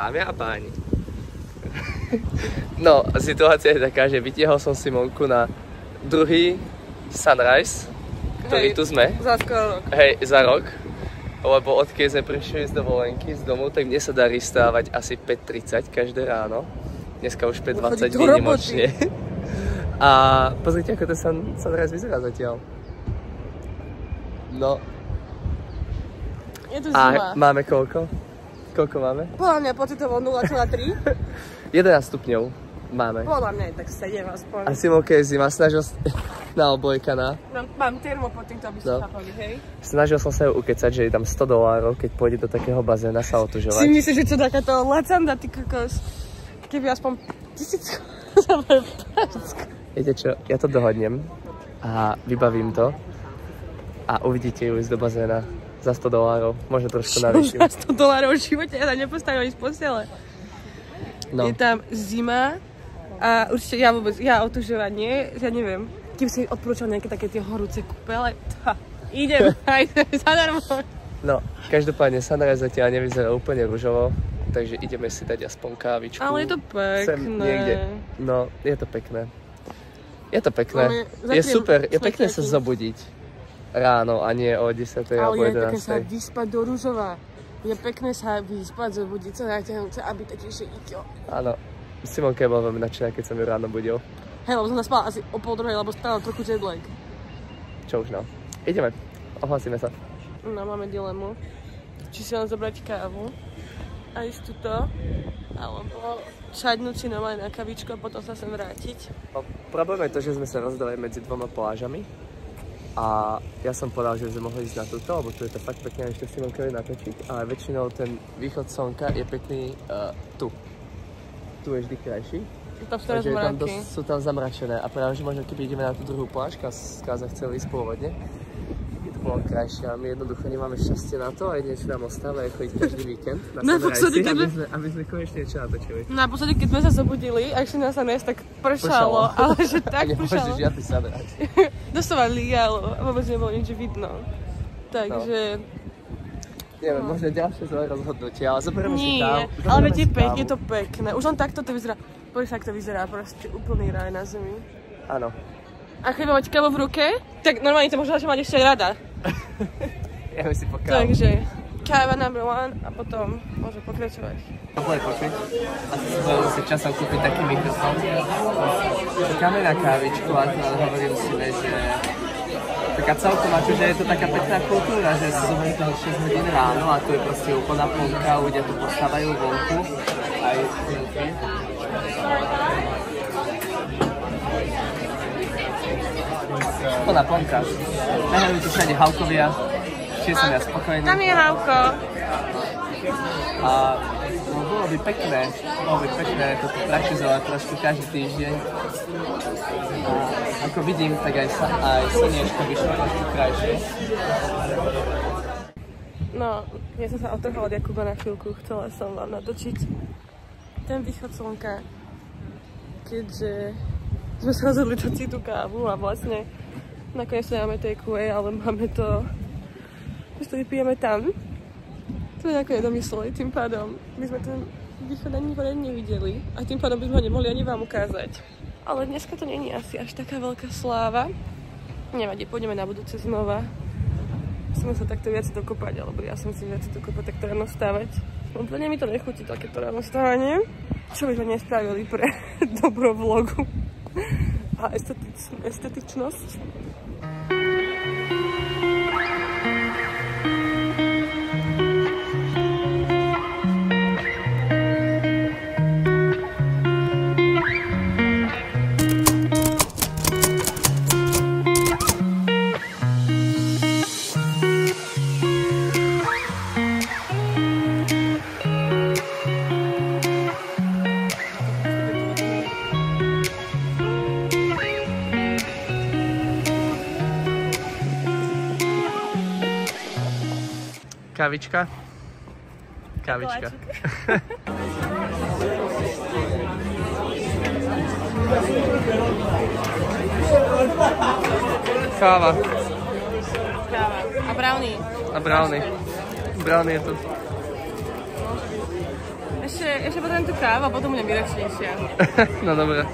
Dámy a páni. No, situácia je taká, že vytiahol som Simonku na druhý sunrise, ktorý tu sme. Za skoro rok. Hej, za rok. Lebo odkiaľ sme prišli z dovolenky z domu, tak mne sa darí stávať asi 5:30 každé ráno. Dneska už 5:20 výnimočne. A pozrite, ako to sunrise vyzerá zatiaľ. No. Je tu zima. A máme koľko? Koľko máme? Podľa mňa pocitovo 0,3. 11 stupňov máme. Podľa mňa je tak 7 aspoň. A Simonke je zima, snažil na obojkaná. Mám termo pod týmto, aby ste chápali, hej? Snažil som sa ju ukecať, že je tam $100, keď pôjde do takého bazéna sa otužovať. Si myslíš, že čo takáto lacanda, ty kokos? Keby aspoň 1000 za moje práčko. Viete čo, ja to dohodnem a vybavím to a uvidíte ju ísť do bazéna za $100, možno trošku navýšim. Za $100 v živote, ja tam nepostavím ani z postele. No. Je tam zima a určite ja otužovanie, ja neviem, keby si odporúčal nejaké také tie horúce kúpele, idem, aj zadarmo. No, každopádne sunrise zatiaľ nevyzerá úplne ružovo, takže ideme si dať aspoň kávičku. Ale je to pekné. Niekde. No, je to pekné. Je to pekné. Je super, je pekné sa zobudiť ráno a nie o 10. alebo 11. Ale je pekné sa vyspať do ružova. Je pekné sa vyspať, zobudiť sa, natiahnuť sa, aby takéže ikio. Áno, Simonka bola veľmi nadšená, keď som ju ráno budil. Hej, lebo som zaspala asi o 1:30, lebo stále trochu jetlag. Čo už no. Ideme, ohlasíme sa. No, máme dilemu. Či si len zobrať kávu a ísť tuto, alebo čadnúť si normálne na kavičku a potom sa sem vrátiť. No, problém je to, že sme sa rozdali medzi dvoma plážami. A ja som povedal, že sme mohli ísť na túto, lebo tu je to fakt pekné ešte Simonkovi natočiť, ale väčšinou ten východ slnka je pekný tu. Tu je vždy krajší. Takže tam sú tam zamračené a práve, že možno keby ideme na tú druhú pláž, Káza chcel ísť pôvodne, by to bolo krajšie a my jednoducho nemáme šťastie na to a jedine, čo nám ostáva, je chodiť každý víkend na sunrise, aby sme konečne niečo natočili. Naposledy, keď sme sa zobudili a išli na sunrise, tak pršalo, ale že tak pršalo. Nemôžeš žiadny sunrise. Doslova líjalo a vôbec nebolo nič vidno. Takže... Neviem, možno ďalšie zlé rozhodnutie, ale zoberieme si kávu. Nie, ale veď je to pekné. Už len takto to vyzerá. Poď sa, ak to vyzerá, proste úplný raj na zemi. Áno. A keď mať kávu v ruke, tak normálne to možno mať ešte rada. Ja si po kávu. Takže káva number 1 a potom môže pokračovať. Dobre počuť. A si budeme si časom kúpiť taký mikrofón. Čakáme na kávičku a hovorím si, že taká celkom, že je to taká pekná kultúra, že si zoberiem toho 6 hodín ráno a tu je proste úplná plnka, ľudia tu postávajú vonku. Aj plná plnka. Nehľadujú tu všade Havkovia, čiže som ja spokojný. Tam je Havko. A bolo by pekné toto praktizovať trošku každý týždeň. A ako vidím, tak aj slniečko vyšlo trošku krajšie. No, ja som sa otrhala od Jakuba na chvíľku, chcela som vám natočiť ten východ slnka, keďže sme sa rozhodli točiť tú kávu a vlastne nakoniec nemáme takeaway, ale máme to, že to vypijeme tam. To je nakoniec domysleli, tým pádom my sme ten východ ani poriadne nevideli a tým pádom by sme ho nemohli ani vám ukázať. Ale dneska to není asi až taká veľká sláva. Nevadí, pôjdeme na budúce znova. Musíme sa takto viac dokopať, alebo ja som si viac dokopať takto ráno stávať. Úplne mi to nechutí takéto ráno stávanie. Čo by sme nespravili pre dobro vlogu a estetičnosť. Kávička? Kávička. Káva. A brownie. A brownie. Brownie je to. Ešte potrebujem tú kávu a potom budem výročnejšia. No dobre.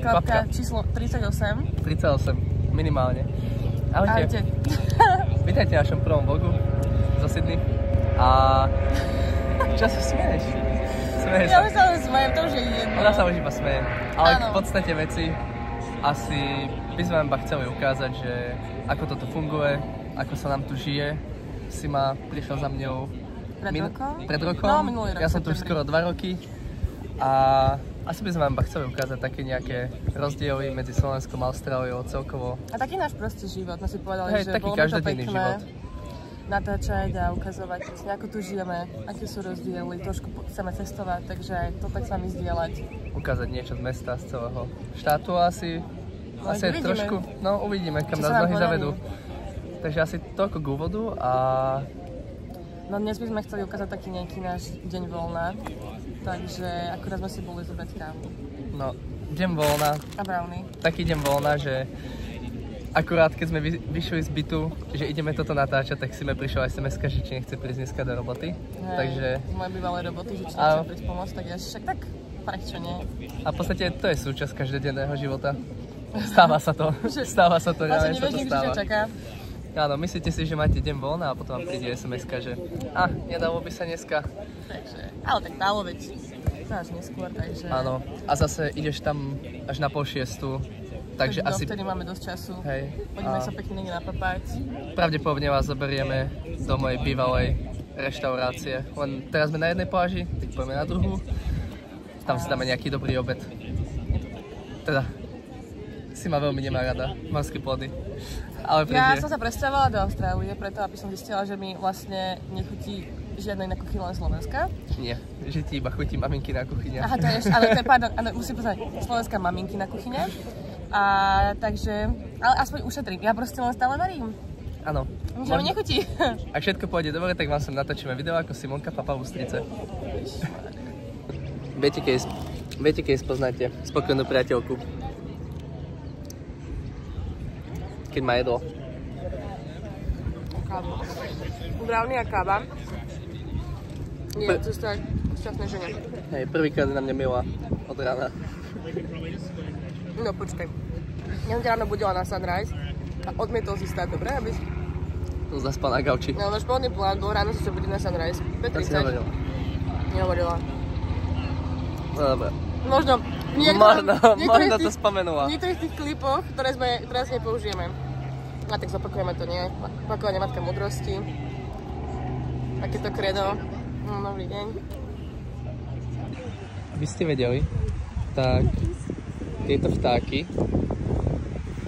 Kvapka číslo 38. 38, minimálne. Ahojte. Vítajte v našom prvom vlogu zo Sydney. A čo sa smeješ? Ja už sa len smejem, to už je jedno. Ona sa už iba smeje. Ale v podstate veci asi by sme vám iba chceli ukázať, že ako toto funguje, ako sa nám tu žije. Sima prišiel za mňou pred rokom. No, minulý rok. Ja som tu už skoro 2 roky. A asi by sme vám iba chceli ukázať také nejaké rozdiely medzi Slovenskom a Austráliou celkovo. A taký náš prostý život, my si povedali, že bolo by to pekné natáčať a ukazovať, ako tu žijeme, aké sú rozdiely, trošku chceme cestovať, takže aj to tak s vami zdieľať. Ukázať niečo z mesta, z celého štátu asi trošku, no uvidíme, kam nás nohy zavedú. Takže asi toľko k úvodu a... No dnes by sme chceli ukázať taký nejaký náš deň voľna, takže akurát sme si boli zobrať kávu. No, deň voľna. A brownie. Taký deň voľna, že akurát keď sme vyšli z bytu, že ideme toto natáčať, tak si mi prišla SMS-ka, že či nechce prísť dneska do roboty. Hej, takže... z mojej bývalej roboty, že či nechce prísť pomôcť, tak ja však tak prečo nie. A v podstate to je súčasť každodenného života. Stáva sa to, reálne sa to stáva. Čaká. Áno, myslíte si, že máte deň voľna a potom vám príde SMS-ka, že nedalo by sa dneska. Takže, ale tak dalo veď. To až neskôr, takže... Áno, a zase ideš tam až na 5:30, takže asi... Vtedy máme dosť času. Hej. Poďme sa pekne niekde napapať. Pravdepodobne vás zoberieme do mojej bývalej reštaurácie. Len teraz sme na jednej pláži, tak poďme na druhú. Tam si dáme nejaký dobrý obed. Teda, si ma veľmi nemá rada, morské plody. Ale ja som sa presťahovala do Austrálie, preto aby som zistila, že mi vlastne nechutí žiadna iná kuchyňa len Slovenska. Nie, že ti iba chutí maminkina kuchyňa. Aha, to je ešte, ale to je, pardon, musím poznať, slovenská maminkina kuchyňa. A takže, ale aspoň ušetrím, ja proste len stále varím. Áno. Že mi nechutí. Ak všetko pôjde dobre, tak vám sem natočíme video, ako Simonka papá v ústrice. Viete, keď spoznáte spokojnú priateľku? Keď má jedlo. Káva. Brownie a káva. Nie, to je šťastné žene. Hej, prvýkrát na mňa milá od rána. No počkaj. Ja som ťa ráno budila na sunrise a odmietol si stať, dobre? Aby si... No zaspal na gauči. No, náš pôvodný plán bol ráno si sa budiť na sunrise. 5:30. To si nehovorila. Nehovorila. No dobré. Možno to spomenula. V niektorých tých klipoch, ktoré si nepoužijeme. A tak zopakujeme to, nie? Opakovanie matka múdrosti. Takéto kredo. No, dobrý deň. Aby ste vedeli, tak tieto vtáky,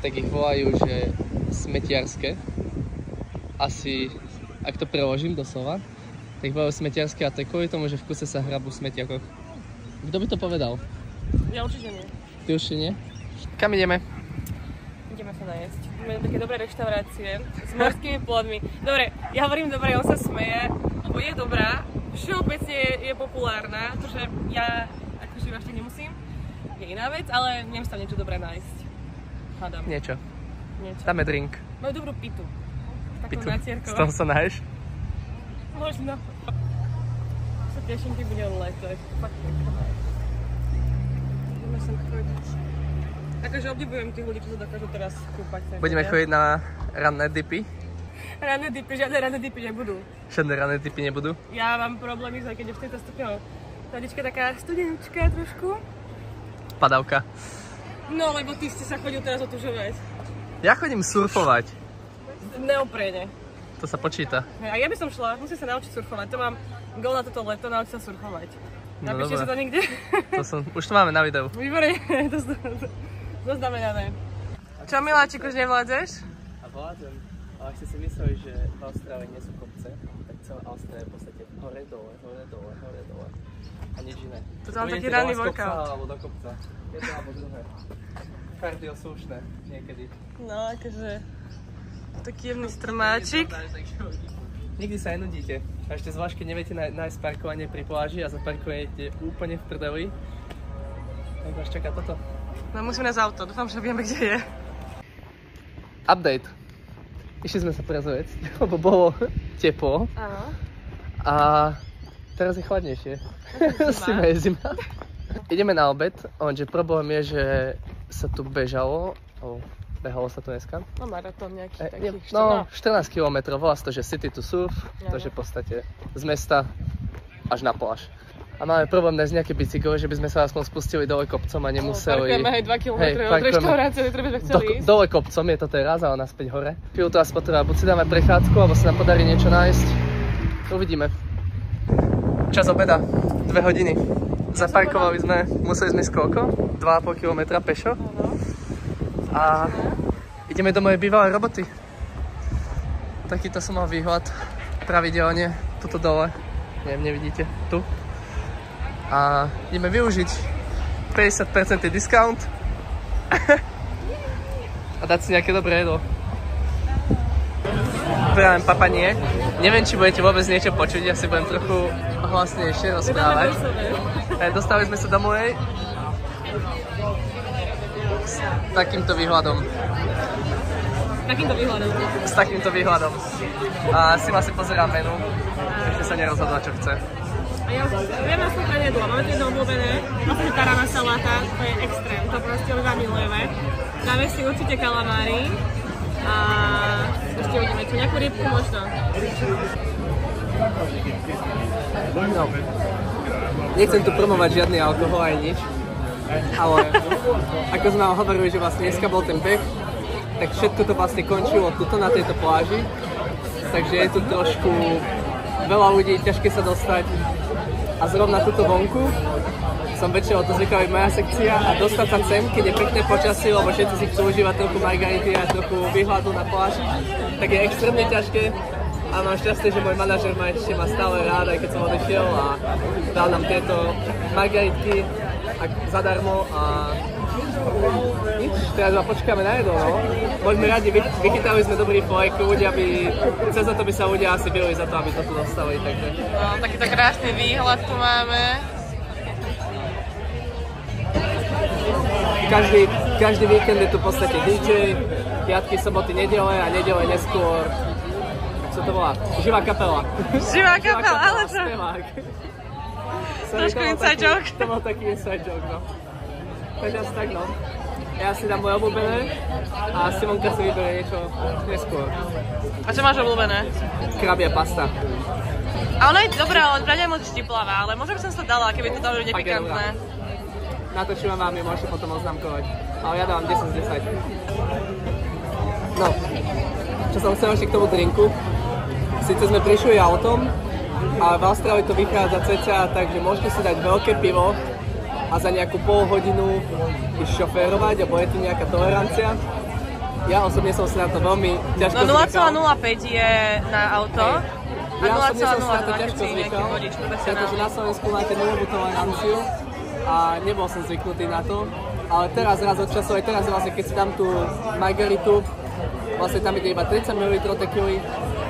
tak ich volajú, že smetiarské. Asi, ak to preložím doslova, tak ich volajú smetiarské a to je kvôli tomu, že v kuse sa hrabú v smetiakoch. Kto by to povedal? Ja určite nie. Ty určite nie? Kam ideme? Ideme sa najesť. Máme také dobré reštaurácie s morskými plodmi. Dobre, ja hovorím dobre, on sa smeje, lebo je dobrá. Všeobecne je populárna, to, že ja akože ešte nemusím, je iná vec, ale neviem sa niečo dobré nájsť. Hádam. Niečo. Dáme drink. Majú dobrú pitu. Pitu? Z toho sa náješ? Možno. Sa teším, keď bude leto. Fakt pekné. Ideme sem chodiť. Takže obdivujem tých ľudí, čo sa dokážu teraz kúpať. Budeme chodiť na ranné dipy? Ranné dipy, žiadne ranné dipy nebudú. Žiadne ranné dipy nebudú? Ja mám problémy, keď je v tejto stupňov. Tadička taká studenčka trošku. Padavka. No, lebo ty ste sa chodil teraz otužovať. Ja chodím surfovať. V neopréne. To sa počíta. A ja by som šla, musím sa naučiť surfovať. To mám gól na toto leto, naučiť sa surfovať. No napíšte si to niekde? Už to máme na videu. Výborné, to znamenané. Čo, Miláčik, už nevládzeš? A vládzem. Ale ak ste si mysleli, že v Austrálii nie sú kopce, tak celá Austrália je v podstate hore, dole, hore, dole, hore, dole. A nič iné. To tam taký ranný workout. Z kopca alebo do kopca. Jedno alebo druhé. Kardio slušné niekedy. No, akože taký jemný strmáčik. Nikdy sa nenudíte. A ešte zvlášť, keď neviete nájsť parkovanie pri pláži a zaparkujete úplne v prdeli. Tak vás čaká toto. No musíme nájsť auto, dúfam, že vieme, kde je. Update. Išli sme sa prezrieť, lebo bolo teplo. Áno. A Teraz je chladnejšie. Je zima. Ideme na obed, lenže problém je, že sa tu behalo sa tu dneska. No maratón nejaký taký. No, 14 km, volá sa to, že City to Surf, to je v podstate z mesta až na pláž. A máme problém nájsť nejaké bicykle, že by sme sa aspoň spustili dole kopcom a nemuseli... Parkujeme aj 2 km od reštaurácie, ktoré by sme chceli ísť. Dole kopcom je to teraz, ale naspäť hore. Chvíľu to aspoň treba, buď si dáme prechádzku, alebo sa nám podarí niečo nájsť. Uvidíme. Čas obeda, 2 hodiny. Zaparkovali sme, museli sme ísť koľko? 2,5 km pešo. A ideme do mojej bývalej roboty. Takýto som mal výhľad pravidelne, tuto dole. Neviem, nevidíte, tu. A ideme využiť 50% discount a dať si nejaké dobré jedlo. Práve papanie. Neviem, či budete vôbec niečo počuť, ja si budem trochu hlasnejšie rozprávať. Dostali sme sa domov s takýmto výhľadom. S takýmto výhľadom. A si vlastne pozerám menu, ešte sa nerozhodla, čo chce. A ja už viem na skúka jedlo, máme to jedno obľúbené, vlastne tarama saláta, to je extrém, to proste ľudia milujeme. Dáme si určite kalamári a ešte uvidíme, čo nejakú rybku možno. No. Nechcem tu promovať žiadny alkohol aj nič, ale ako sme vám hovorili, že vlastne dneska bol ten beh, tak všetko to vlastne končilo tuto na tejto pláži, takže je tu trošku veľa ľudí, ťažké sa dostať. A zrovna túto vonku som väčšinou to zvykala moja sekcia a dostať sa sem, keď je pekné počasie, lebo všetci si chcú užívať trochu margarity a trochu výhľadu na pláži, tak je extrémne ťažké. A mám šťastie, že môj manažer ma ešte stále rád, aj keď som odešiel a dal nám tieto margaritky zadarmo a nič, teraz ma počkáme na jedlo, no. Môžeme radi, vychytali sme dobrý projekt, ľudia by, cez to by sa ľudia asi bili za to, aby to tu dostali, takže. No, takýto krásny výhľad tu máme. Každý víkend je tu v podstate DJ, piatky, soboty, nedele a nedele neskôr. Co to volá? Živá kapela. Živá kapela, ale čo? Trošku inside joke. To bol taký inside joke, no. Takže asi tak, no. Ja si dám moje obľúbené a Simonka si vyberie niečo neskôr. A čo máš obľúbené? Krabia pasta. A ona je dobrá, ale pravde je moc štiplavá, ale možno by som sa to dala, keby to dalo nepikantné. Natočím vám, môžete potom oznamkovať. Ale ja dávam 10 z 10. No, čo som chcel ešte k tomu drinku. Sice sme prišli autom, ale v Austrálii to vychádza cca tak, že môžete si dať veľké pivo a za nejakú pol hodinu ísť šoférovať, alebo je tu nejaká tolerancia. Ja osobne som si na to veľmi ťažko zvykal. No 0,05 je na auto a 0,02 keď si nejaký vodič profesionálny. Pretože na Slovensku máte nulovú toleranciu a nebol som zvyknutý na to. Ale teraz raz od času, aj teraz vlastne keď si dám tú margaritu, vlastne tam ide iba 30 ml tekily.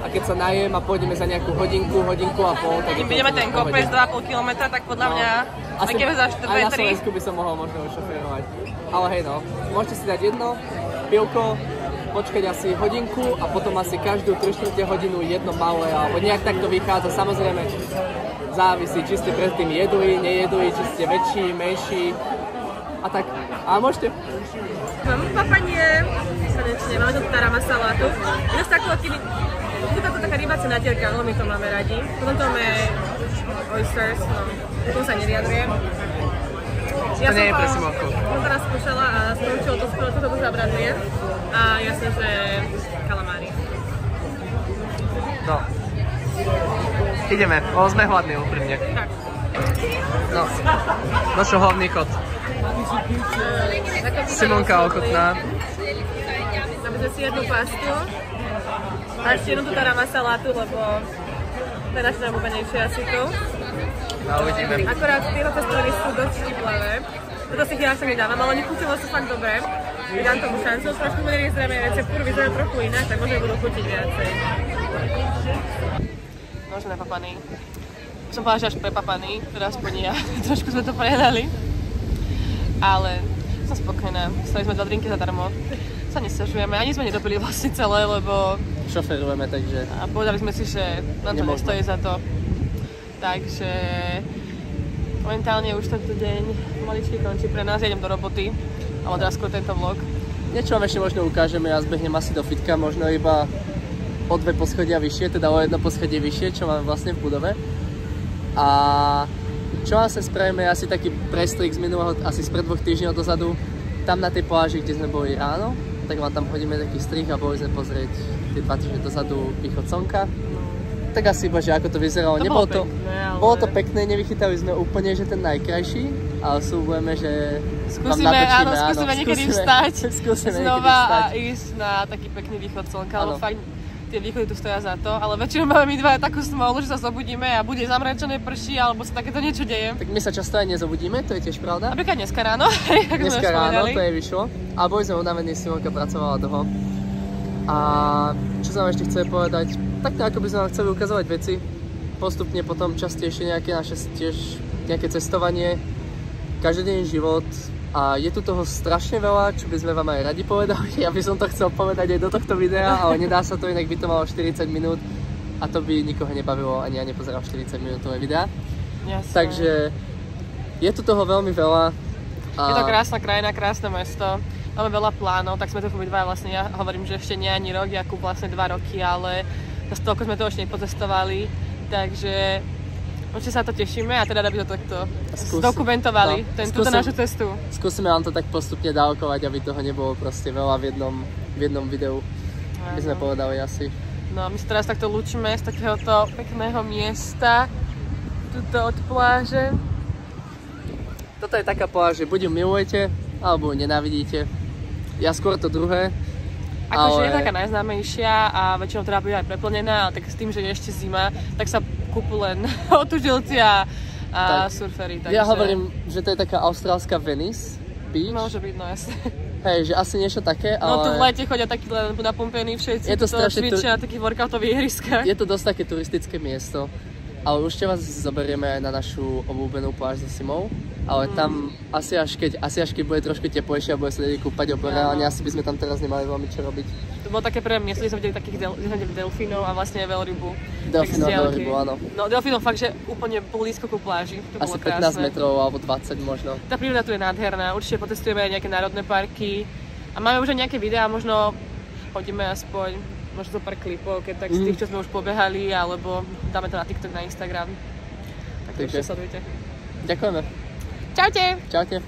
A keď sa najem a pôjdeme za nejakú hodinku a pol, tak... Keď ideme ten kopec 2,5 km, tak podľa mňa, aj keby za 4-3... Aj na Slovensku by som mohol možno šoférovať. Ale hej no, môžete si dať jedno pivko, počkať asi hodinku a potom asi každú 3/4 hodinu jedno malé, alebo nejak tak to vychádza. Samozrejme, závisí, či ste predtým jedli, nejedli, či ste väčší, menší a tak. A môžete... Mám papanie, konečne, máme tu tarama salátu. Jedno z takovými... Je to taká rybácia natierka, no my to máme radi. Potom to máme oysters, no, tomu sa nevyjadrujem. To nie je pre Simonku. Ja som to raz skúšala a skončilo to skoro, toto zabraduje. A jasne, že kalamári. No. Ideme, lebo sme hladní úprimne. Tak. No. No čo hlavný chod. Simonka ochotná. Dáme si jednu pastu. A ešte jednu tu tarama salátu, lebo to je naše najobľúbenejšie asi tu. No uvidíme. Akorát tieto pestoviny sú dosť štiplavé. Toto si ja však nedávam, ale oni chutilo sú fakt dobré. Vydám tomu šancu, trošku budem zrejme receptúru, vyzerajú trochu inak, tak možno budú chutiť viacej. No, sme napapaní. Som povedala, že až prepapaní, teda aspoň ja. Trošku sme to prehnali. Ale som spokojná. Stali sme 2 drinky zadarmo. Sa nesťažujeme, ani sme nedopili vlastne celé, lebo... Šoferujeme, takže... A povedali sme si, že nám to nestojí za to. takže momentálne už tento deň maličky končí pre nás, ja idem do roboty, ale teraz skôr tento vlog. Niečo vám ešte možno ukážeme, ja zbehnem asi do fitka, možno iba o 2 poschodia vyššie, teda o 1 poschodie vyššie, čo máme vlastne v budove. A čo vlastne spravíme, asi taký prestrik z minulého, asi spred 2 týždňov dozadu, tam na tej pláži, kde sme boli ráno, tak vám tam hodíme taký strih a boli sme pozrieť tie 2 týždne dozadu východ slnka. Tak asi iba, že ako to vyzeralo. Nebolo pekné, ale... Bolo to pekné, nevychytali sme úplne, že ten najkrajší, ale súbujeme, že skúsime niekedy vstať znova a ísť na taký pekný východ slnka, lebo fakt tie východy tu stoja za to, ale väčšinou máme my dva takú smolu, že sa zobudíme a bude zamračené prší, alebo sa takéto niečo deje. Tak my sa často aj nezobudíme, to je tiež pravda. Napríklad dneska ráno, dneska ráno, to je vyšlo. A boli sme unavení, Simonka pracovala dlho. A čo som ešte chcel povedať, tak ako by sme vám chceli ukazovať veci, postupne potom častejšie nejaké cestovanie, každodenný život a je tu toho strašne veľa, čo by sme vám aj radi povedali. Ja by som to chcel povedať aj do tohto videa, ale nedá sa to, inak by to malo 40 minút a to by nikoho nebavilo, ani ja nepozeral 40 minútové videá. Jasne. Takže je tu toho veľmi veľa. Je to krásna krajina, krásne mesto. Máme veľa plánov, tak sme tu obidva vlastne, ja hovorím, že ešte nie ani rok, Jakub vlastne 2 roky, ale toľko sme to ešte nepotestovali, takže určite sa to tešíme a teda aby to takto zdokumentovali, túto našu cestu. Skúsime vám to tak postupne dávkovať, aby toho nebolo proste veľa v jednom videu, by sme povedali asi. No my sa teraz takto lúčime z takéhoto pekného miesta, tuto od pláže. Toto je taká pláž, že buď ju milujete, alebo ju nenávidíte. Ja skôr to druhé. Akože je taká najznámejšia a väčšinou teda bude aj preplnená, ale tak s tým, že je ešte zima, tak sa kúpu len otužilci a surfery. Takže... Ja hovorím, že to je taká austrálska Venice Beach. Môže byť, no jasne. Hej, že asi niečo také, ale... No tu v lete chodia takí len napumpení všetci, je to cvičia na takých workoutových ihriskách. Je to dosť také turistické miesto, ale určite vás zoberieme aj na našu obľúbenú pláž so Simou. Ale tam asi až keď bude trošku teplejšie a bude sa vedieť kúpať, reálne asi by sme tam teraz nemali veľmi čo robiť. To bolo také pre mňa, sme videli takých delfínov a vlastne veľrybu. Delfínov a veľrybu, áno. No delfínov fakt, že úplne blízko ku pláži, to asi bolo krásne. 15 metrov alebo 20 možno. Tá príroda tu je nádherná, určite potestujeme aj nejaké národné parky a máme už aj nejaké videá, možno hodíme aspoň možno zo pár klipov, keď tak z tých, čo sme už pobehali, alebo dáme to na TikTok, na Instagram. Tak to ešte sledujte. Ďakujeme. Čaute! Čaute.